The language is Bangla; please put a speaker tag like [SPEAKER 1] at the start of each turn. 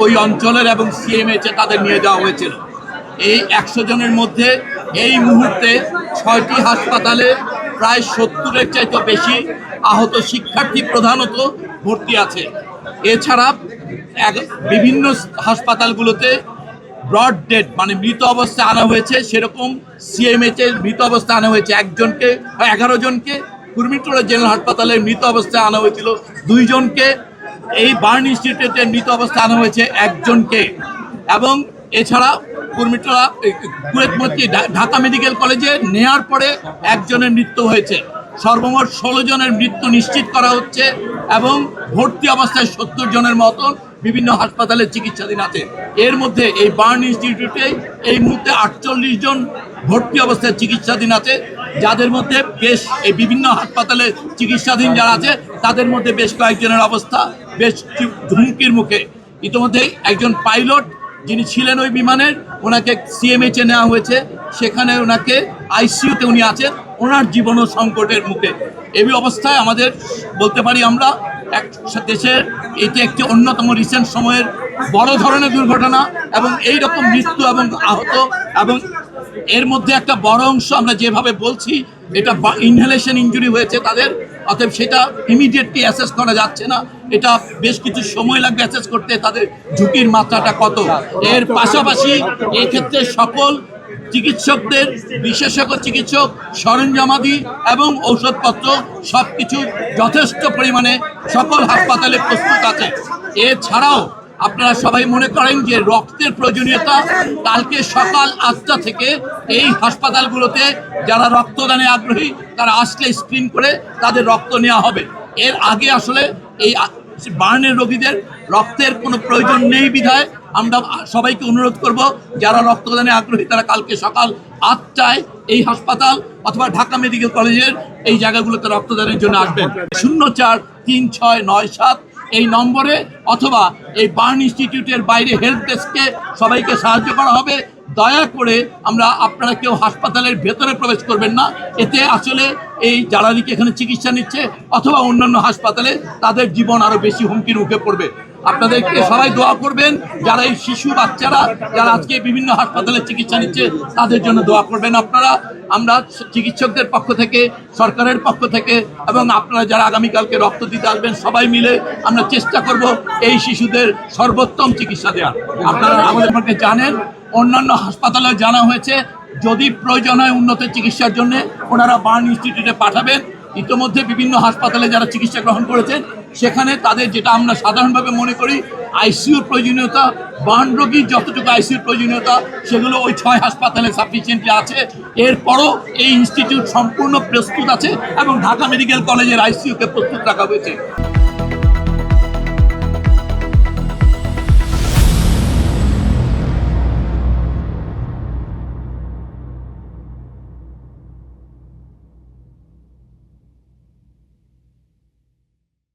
[SPEAKER 1] ওই অঞ্চলের এবং সিএমএইচে তাদের নিয়ে যাওয়া হয়েছিল। এই 100 জনের মধ্যে এই মুহূর্তে 6টি হাসপাতালে প্রায় 70-এর চাইতে বেশি আহত শিক্ষার্থী প্রধানত ভর্তি আছে। এছাড়া বিভিন্ন হাসপাতালগুলোতে ব্রড ডেড মানে মৃত অবস্থায় আনা হয়েছে, সেরকম সিএমএইচের মৃত অবস্থায় আনা হয়েছে 11 জনকে, কুর্মিটোলা জেনারেল হাসপাতালের মৃত অবস্থায় আনা হয়েছিল 2 জনকে, এই বার্ন ইনস্টিটিউটের মৃত অবস্থায় আনা হয়েছে 1 জনকে, এবং এছাড়া কুয়েতমতি ঢাকা মেডিকেল কলেজে নেওয়ার পরে 1 জনের মৃত্যু হয়েছে। সর্বমোট 16 জনের মৃত্যু নিশ্চিত করা হচ্ছে এবং ভর্তি অবস্থায় 70 জনের মতন বিভিন্ন হাসপাতালে চিকিৎসাধীন আছে। এর মধ্যে এই বার্ন ইনস্টিটিউটে এই মুহূর্তে 48 জন ভর্তি অবস্থায় চিকিৎসাধীন আছে, যাদের মধ্যে এই বিভিন্ন হাসপাতালে চিকিৎসাধীন যারা আছে তাদের মধ্যে বেশ কয়েকজনের অবস্থা বেশ হুমকির মুখে। ইতিমধ্যেই একজন পাইলট যিনি ছিলেন ওই বিমানের, ওনাকে সিএমএইচে নেওয়া হয়েছে, সেখানে ওনাকে আইসিইউতে উনি আছেন, ওনার জীবনও সংকটের মুখে। এই অবস্থায় আমাদের বলতে পারি আমরা দেশের এটি একটি অন্যতম রিসেন্ট সময়ের বড় ধরনের দুর্ঘটনা এবং এই রকম মৃত্যু এবং আহত, এবং এর মধ্যে একটা বড় অংশ আমরা যেভাবে বলছি এটা ইনহেলেশন ইনজুরি হয়েছে তাদের, অতএব সেটা ইমিডিয়েটলি অ্যাসেস করা যাচ্ছে না, এটা বেশ কিছু সময় লাগবে অ্যাসেস করতে তাদের ঝুঁকির মাত্রাটা কত। এর পাশাপাশি এক্ষেত্রে সকল চিকিৎসকদের, বিশেষজ্ঞ চিকিৎসক, সরঞ্জামাদি এবং ঔষধপত্র সব কিছু যথেষ্ট পরিমাণে সকল হাসপাতালে প্রস্তুত আছে। এছাড়াও আপনারা সবাই মনে করেন যে রক্তের প্রয়োজনীয়তা, কালকে সকাল 8টা থেকে এই হাসপাতালগুলোতে যারা রক্তদানে আগ্রহী তারা আসলে স্ক্রিন করে তাদের রক্ত নেওয়া হবে। এর আগে আসলে এই বার্নের রোগীদের রক্তের কোনো প্রয়োজন নেই বিধায় আমরা সবাইকে অনুরোধ করব যারা রক্তদানে আগ্রহী তারা কালকে সকাল 8টায় এই হাসপাতাল অথবা ঢাকা মেডিকেল কলেজের এই জায়গাগুলোতে রক্তদানের জন্য আসবেন। 043697 এই নম্বরে অথবা এই বার্ন ইনস্টিটিউটের বাইরে হেল্প ডেস্কে সবাইকে সাহায্য করা হবে। দয়া করে আপনারা কেউ হাসপাতালের ভেতরে প্রবেশ করবেন না, এতে আসলে এই যারা এখানে চিকিৎসা নিচ্ছে অথবা অন্যান্য হাসপাতালে তাদের জীবন আরও বেশি হুমকির মুখে পড়বে। আপনাদেরকে সবাই দোয়া করবেন, যারা এই শিশু বাচ্চারা যারা আজকে বিভিন্ন হাসপাতালে চিকিৎসা নিচ্ছে তাদের জন্য দোয়া করবেন আপনারা। আমরা চিকিৎসকদের পক্ষ থেকে, সরকারের পক্ষ থেকে এবং আপনারা যারা আগামীকালকে রক্ত দিতে আসবেন সবাই মিলে আমরা চেষ্টা করব এই শিশুদের সর্বোত্তম চিকিৎসা দেওয়ার। আপনারা আমাদের জানেন, অন্যান্য হাসপাতালে জানা হয়েছে যদি প্রয়োজন হয় উন্নত চিকিৎসার জন্য ওনারা বার্ন ইনস্টিটিউটে পাঠাবেন। ইতিমধ্যে বিভিন্ন হাসপাতালে যারা চিকিৎসা গ্রহণ করেছেন সেখানে তাদের যেটা আমরা সাধারণভাবে মনে করি আইসিইউর প্রয়োজনীয়তা, বার্ন রোগীর যতটুকু আইসিইউর প্রয়োজনীয়তা সেগুলো ওই 6 হাসপাতালে সাফিসিয়েন্টলি আছে। এরপরও এই ইনস্টিটিউট সম্পূর্ণ প্রস্তুত আছে এবং ঢাকা মেডিকেল কলেজের আইসিইউকে প্রস্তুত রাখা হয়েছে।